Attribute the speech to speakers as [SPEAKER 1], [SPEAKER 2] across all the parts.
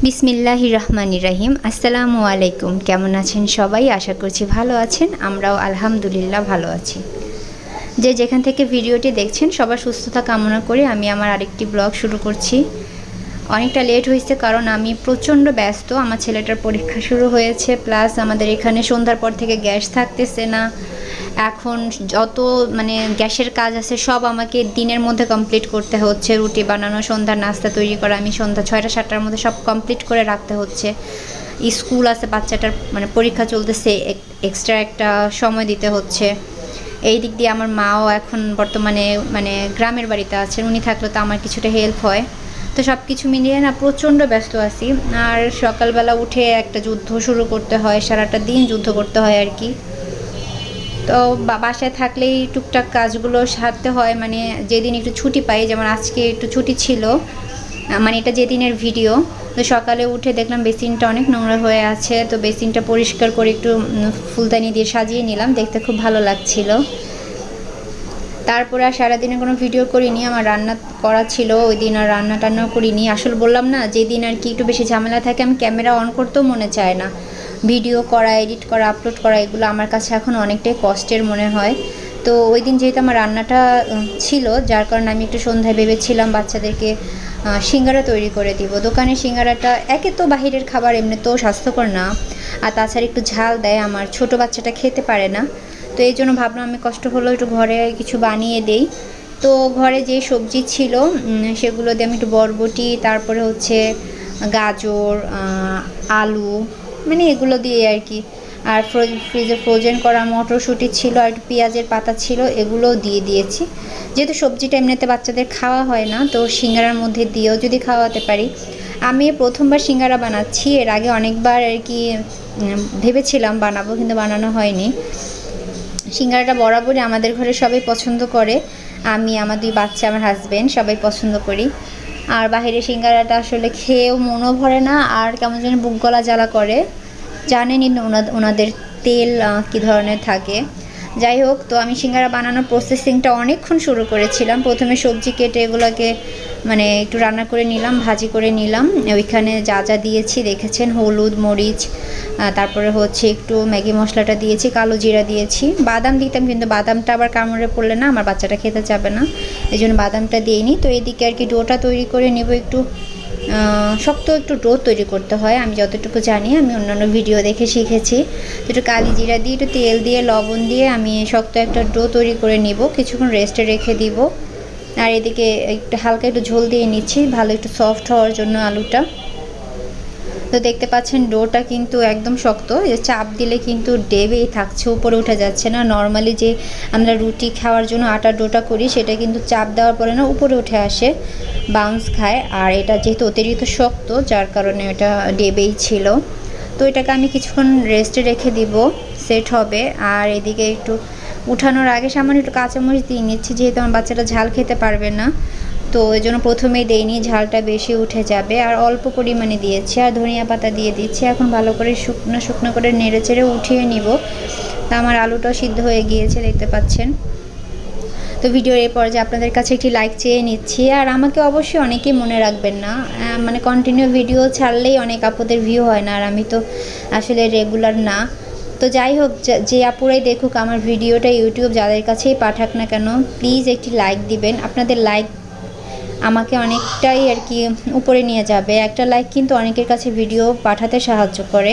[SPEAKER 1] বিসমিল্লাহির রহমানির রহিম। আসসালামু আলাইকুম। কেমন আছেন সবাই? আশা করছি ভালো আছেন। আমরাও আলহামদুলিল্লাহ ভালো আছি। যে যেখান থেকে ভিডিওটি দেখছেন সবার সুস্থতা কামনা করে আমি আমার আরেকটি ব্লগ শুরু করছি। অনেকটা লেট হয়েছে কারণ আমি প্রচণ্ড ব্যস্ত। আমার ছেলেটার পরীক্ষা শুরু হয়েছে, প্লাস আমাদের এখানে সন্ধ্যার পর থেকে গ্যাস থাকতেছে না। এখন যত গ্যাসের কাজ আছে সব আমাকে দিনের মধ্যে কমপ্লিট করতে হচ্ছে। রুটি বানানো, সন্ধ্যার নাস্তা তৈরি করা, আমি সন্ধ্যা 6টা-7টার মধ্যে সব কমপ্লিট করে রাখতে হচ্ছে। স্কুল আছে, বাচ্চাটার পরীক্ষা চলতেছে, এক্সট্রা একটা সময় দিতে হচ্ছে। এই দিক দিয়ে আমার মাও এখন বর্তমানে গ্রামের বাড়িতে আছেন, উনি থাকলে তো আমার কিছুটা হেল্প হয়। তো সব কিছু মিলিয়ে না প্রচণ্ড ব্যস্ত আছি। আর সকালবেলা উঠে একটা যুদ্ধ শুরু করতে হয়, সারাটা দিন যুদ্ধ করতে হয় আর কি। তো বাসায় থাকলেই টুকটাক কাজগুলো সারতে হয়। যেদিন একটু ছুটি পাই, যেমন আজকে একটু ছুটি ছিল, এটা যেদিনের ভিডিও। তো সকালে উঠে দেখলাম বেসিনটা অনেক নোংরা হয়ে আছে, তো বেসিনটা পরিষ্কার করে একটু ফুলদানি দিয়ে সাজিয়ে নিলাম, দেখতে খুব ভালো লাগছিল। তারপরে আর সারাদিনে কোনো ভিডিও করিনি, আমার রান্না করা ছিল ওই দিন, আর রান্না টান্নাও করিনি। আসলে বললাম না, যেদিন আর কি একটু বেশি ঝামেলা থাকে আমি ক্যামেরা অন করতেও মনে চায় না। ভিডিও করা, এডিট করা, আপলোড করা, এগুলো আমার কাছে এখন অনেকটাই কষ্টের মনে হয়। তো ওই দিন যেহেতু আমার রান্নাটা ছিল, যার কারণে আমি একটু সন্ধ্যায় ভেবেছিলাম বাচ্চাদেরকে সিঙ্গারা তৈরি করে দিব। দোকানের সিঙ্গারাটা একে তো বাহিরের খাবার, এমনিতেও স্বাস্থ্যকর না, আর তাছাড়া একটু ঝাল দেয়, আমার ছোট বাচ্চাটা খেতে পারে না। তো এই জন্য ভাবলাম আমি কষ্ট হলেও একটু ঘরে কিছু বানিয়ে দেই। তো ঘরে যে সবজি ছিল সেগুলো দিয়ে আমি একটু বরবটি, তারপরে হচ্ছে গাজর, আলু, এগুলো দিয়ে আর কি। আর ফ্রিজে ফ্রোজেন করা মটরশুঁটি ছিল, আর একটু পেঁয়াজের পাতা ছিল, এগুলোও দিয়ে দিয়েছি। যেহেতু সবজিটা এমনিতে বাচ্চাদের খাওয়া হয় না, তো সিঙ্গারার মধ্যে দিয়েও যদি খাওয়াতে পারি। আমি প্রথমবার সিঙ্গারা বানাচ্ছি, এর আগে অনেকবার আর কি ভেবেছিলাম বানাবো, কিন্তু বানানো হয়নি। সিঙ্গারাটা বরাবরই আমাদের ঘরে সবাই পছন্দ করে, আমি, আমার 2 বাচ্চা, আমার হাজব্যান্ড সবাই পছন্দ করি। আর বাইরের সিঙ্গারাটা আসলে খেয়েও মনও ভরে না, আর কেমন যেন বুক গলা জ্বালা করে। জানেনই ওনাদের তেল কী ধরনের থাকে। যাই হোক, তো আমি সিঙ্গারা বানানোর প্রসেসিংটা অনেকক্ষণ শুরু করেছিলাম। প্রথমে সবজি কেটে এগুলোকে একটু রান্না করে নিলাম, ভাজি করে নিলাম। ওইখানে যা যা দিয়েছি দেখেছেন, হলুদ, মরিচ, তারপরে হচ্ছে একটু ম্যাগি মশলাটা দিয়েছি, কালো জিরা দিয়েছি। বাদাম দিতাম, কিন্তু বাদামটা আবার কামড়ে পড়লে না আমার বাচ্চাটা খেতে যাবে না, এই জন্য বাদামটা দিইনি। তো এদিকে আর কি ডোটা তৈরি করে নেব। একটু শক্ত একটু ডো তৈরি করতে হয়, আমি যতটুকু জানি, আমি অন্যান্য ভিডিও দেখে শিখেছি। একটু কালি জিরা দিয়ে, একটু তেল দিয়ে, লবণ দিয়ে আমি শক্ত একটা ডো তৈরি করে নিব, কিছুক্ষণ রেস্টে রেখে দিব। আর এদিকে একটু হালকা একটু ঝোল দিয়ে নিচ্ছি, ভালো একটু সফট হওয়ার জন্য আলুটা। তো দেখতে পাচ্ছেন ডোটা কিন্তু একদম শক্ত, যে চাপ দিলে কিন্তু ডেবেই থাকছে, উপরে উঠে যাচ্ছে না। নর্মালি যে আমরা রুটি খাওয়ার জন্য আটার ডোটা করি, সেটা কিন্তু চাপ দেওয়ার পরে না উপরে উঠে আসে, বাউন্স খায়। আর এটা যেহেতু অতিরিক্ত শক্ত, যার কারণে এটা ডেবেই ছিল। তো এটাকে আমি কিছুক্ষণ রেস্টে রেখে দিব, সেট হবে। আর এদিকে একটু উঠানোর আগে সামান্য একটু কাঁচামরিচ দিয়ে নিচ্ছি, যেহেতু আমার বাচ্চাটা ঝাল খেতে পারবে না, তো এই জন্য প্রথমেই দেইনি, ঝালটা বেশি উঠে যাবে। আর অল্প পরিমাণে দিয়েছি, আর ধনিয়া পাতা দিয়ে দিচ্ছি। এখন ভালো করে শুকনো শুকনো করে নেড়ে চেড়ে উঠিয়ে নিব। তা আমার আলুটাও সিদ্ধ হয়ে গিয়েছে, দেখতে পাচ্ছেন। তো ভিডিওর এই পর্যায়ে আপনাদের কাছে একটি লাইক চেয়ে নিচ্ছি। আর আমাকে অবশ্যই অনেকেই মনে রাখবেন না, কন্টিনিউ ভিডিও ছাড়লেই অনেক আপুদের ভিউ হয় না, আর আমি তো আসলে রেগুলার না। তো যাই হোক, যে আপুরাই দেখুক আমার ভিডিওটা, ইউটিউব যাদের কাছেই পাঠাক না কেন, প্লিজ একটি লাইক দিবেন। আপনাদের লাইক আমাকে অনেকটাই আর কি উপরে নিয়ে যাবে। একটা লাইক কিন্তু অনেকের কাছে ভিডিও পাঠাতে সাহায্য করে,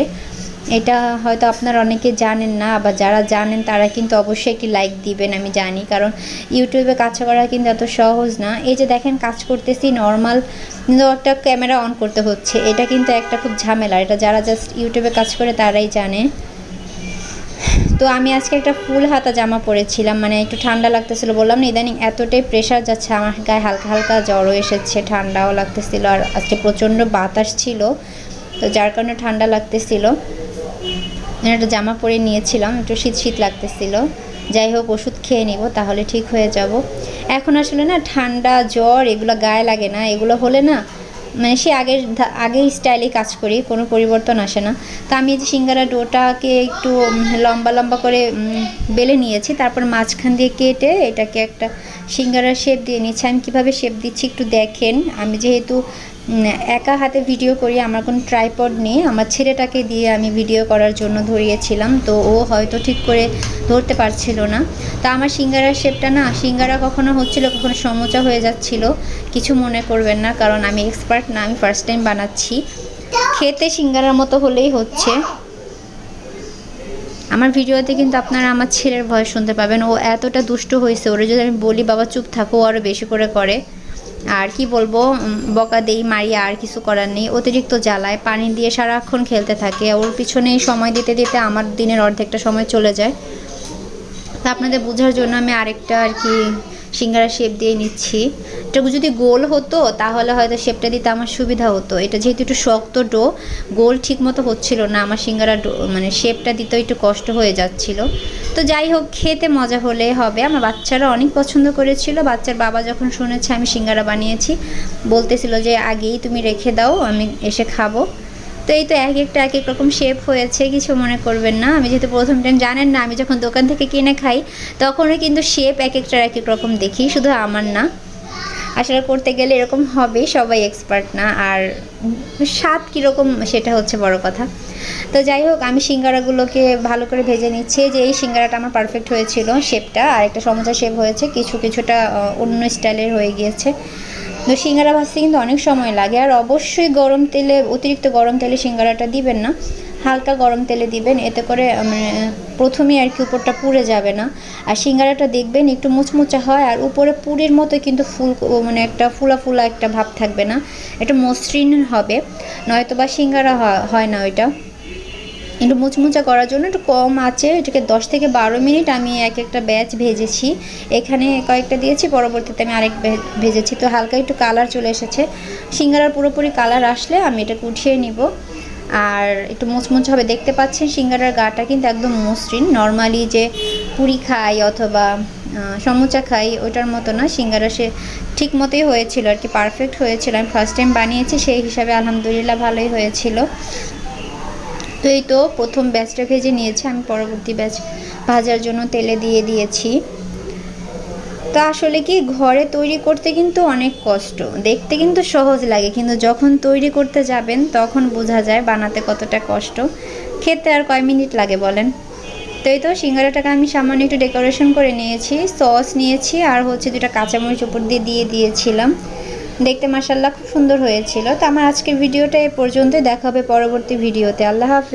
[SPEAKER 1] এটা হয়তো আপনারা অনেকে জানেন না, আবার যারা জানেন তারা কিন্তু অবশ্যই একটি লাইক দিবেন, আমি জানি। কারণ ইউটিউবে কাজ করা কিন্তু এত সহজ না। এই যে দেখেন, কাজ করতেছি নর্মাল, কিন্তু একটা ক্যামেরা অন করতে হচ্ছে, এটা কিন্তু একটা খুব ঝামেলা। এটা যারা জাস্ট ইউটিউবে কাজ করে তারাই জানে। তো আমি আজকে একটা ফুল হাতা জামা পরেছিলাম, একটু ঠান্ডা লাগতেছিল, বললাম না ইদানিং এতটাই প্রেশার যাচ্ছে, আমার গায়ে হালকা হালকা জ্বরও এসেছে, ঠান্ডাও লাগতেছিল। আর আজকে প্রচণ্ড বাতাস ছিল, তো যার কারণে ঠান্ডা লাগতেছিল। একটা জামা পরে নিয়েছিলাম, একটু শীত শীত লাগতেছিল। যাই হোক, ওষুধ খেয়ে নিব, তাহলে ঠিক হয়ে যাব। এখন আসলে না ঠান্ডা জ্বর এগুলো গায়ে লাগে না, এগুলো হলে না সে আগের স্টাইলেই কাজ করি, কোনো পরিবর্তন আসে না। তো আমি এই যে সিঙ্গারা ডোটাকে একটু লম্বা লম্বা করে বেলে নিয়েছি, তারপর মাঝখান দিয়ে কেটে এটাকে একটা সিঙ্গারার শেপ দিয়ে নিচ্ছি। আমি কীভাবে শেপ দিচ্ছি একটু দেখেন। আমি যেহেতু একা হাতে ভিডিও করি, আমার কোনো ট্রাইপড নেই, আমার ছেলেটাকে দিয়ে আমি ভিডিও করার জন্য ধরিয়েছিলাম, তো ও হয়তো ঠিক করে ধরতে পারছিল না। তা আমার সিঙ্গারার শেপটা না, সিঙ্গারা কখনো হচ্ছিল কখনো সমোচা হয়ে যাচ্ছিল, কিছু মনে করবেন না, কারণ আমি এক্সপার্ট না, আমি ফার্স্ট টাইম বানাচ্ছি। খেতে সিঙ্গারার মতো হলেই হচ্ছে। আমার ভিডিওতে কিন্তু আপনারা আমার ছেলের ভয়েস শুনতে পাবেন, ও এতটা দুষ্ট হয়েছে, ওরে যদি আমি বলি বাবা চুপ থাকো, ও আরও বেশি করে করে। আর কি বলবো, বকা দেই, মারি, আর কিছু করার নেই, অতিরিক্ত জ্বালায়, পানি দিয়ে সারাক্ষণ খেলতে থাকে। ওর পিছনেই সময় দিতে দিতে আমার দিনের অর্ধেকটা সময় চলে যায়। তা আপনাদের বোঝার জন্য আমি আরেকটা আর কি সিঙ্গারা শেপ দিয়ে নিচ্ছি। এটা যদি গোল হতো তাহলে হয়তো শেপটা দিতে আমার সুবিধা হতো। এটা যেহেতু একটু শক্ত ডো, গোল ঠিক মতো হচ্ছিল না, আমার সিঙ্গারা ডো মানে শেপটা দিতেও একটু কষ্ট হয়ে যাচ্ছিল। তো যাই হোক, খেতে মজা হলে হবে। আমার বাচ্চারা অনেক পছন্দ করেছিল। বাচ্চার বাবা যখন শুনেছে আমি সিঙ্গারা বানিয়েছি, বলতেছিল যে আগেই তুমি রেখে দাও, আমি এসে খাবো। তো এই তো এক একটা এক এক রকম শেপ হয়েছে, কিছু মনে করবেন না। আমি যেহেতু প্রথম টাইম, জানেন না, আমি যখন দোকান থেকে কিনে খাই তখনও কিন্তু শেপ এক একটার এক এক রকম দেখি, শুধু আমার না। আসলে করতে গেলে এরকম হবে, সবাই এক্সপার্ট না, আর স্বাদ কীরকম সেটা হচ্ছে বড় কথা। তো যাই হোক, আমি সিঙ্গারাগুলোকে ভালো করে ভেজে নিচ্ছি। যে এই সিঙ্গারাটা আমার পারফেক্ট হয়েছিল শেপটা, আর একটা সমোসা শেপ হয়েছে, কিছুটা অন্য স্টাইলের হয়ে গিয়েছে। তো সিঙ্গারা ভাজতে কিন্তু অনেক সময় লাগে, আর অবশ্যই গরম তেলে, অতিরিক্ত গরম তেলে সিঙ্গারাটা দিবেন না, হালকা গরম তেলে দিবেন, এতে করে মানে প্রথমেই আর কি উপরটা পুড়ে যাবে না। আর সিঙ্গারাটা দেখবেন একটু মুচমুচা হয়, আর উপরে পুরির মতো কিন্তু মানে একটা ফুলা একটা ভাব থাকবে না, একটা মসৃণ হবে, নয়তো বা সিঙ্গারা হয় না ওইটা। একটু মুচমুচা করার জন্য একটু কম আছে, এটাকে 10 থেকে 12 মিনিট আমি এক একটা ব্যাচ ভেজেছি। এখানে কয়েকটা দিয়েছি, পরবর্তীতে আমি আরেক ভেজেছি। তো হালকা একটু কালার চলে এসেছে, সিঙ্গারার পুরোপুরি কালার আসলে আমি এটাকে উঠিয়ে নিব। আর একটু মুচমুচে হবে, দেখতে পাচ্ছেন সিঙ্গারার গাটা কিন্তু একদম মসৃণ। নর্মালি যে পুরি খাই অথবা সমুচা খাই ওইটার মতো না, সিঙ্গারা সে ঠিক মতোই হয়েছিল আর কি, পারফেক্ট হয়েছিল। আমি ফার্স্ট টাইম বানিয়েছি, সেই হিসাবে আলহামদুলিল্লাহ ভালোই হয়েছিল। তো এই তো প্রথম ব্যাচটা ভেজে নিয়েছি, আমি পরবর্তী ব্যাচ ভাজার জন্য তেলে দিয়ে দিয়েছি। তো আসলে কি, ঘরে তৈরি করতে কিন্তু অনেক কষ্ট, দেখতে কিন্তু সহজ লাগে, কিন্তু যখন তৈরি করতে যাবেন তখন বোঝা যায় বানাতে কতটা কষ্ট। খেতে আর কয় মিনিট লাগে বলেন। তো এই তো সিঙ্গারাটাকে আমি সামান্য একটু ডেকোরেশন করে নিয়েছি, সস নিয়েছি, আর হচ্ছে 2টা কাঁচামরিচ উপর দিয়ে দিয়েছিলাম। দেখতে মাশাআল্লাহ খুব সুন্দর হয়েছিল। তো আমার আজকের ভিডিওটা এ পর্যন্তই, দেখা হবে পরবর্তী ভিডিওতে। আল্লাহ হাফেজ।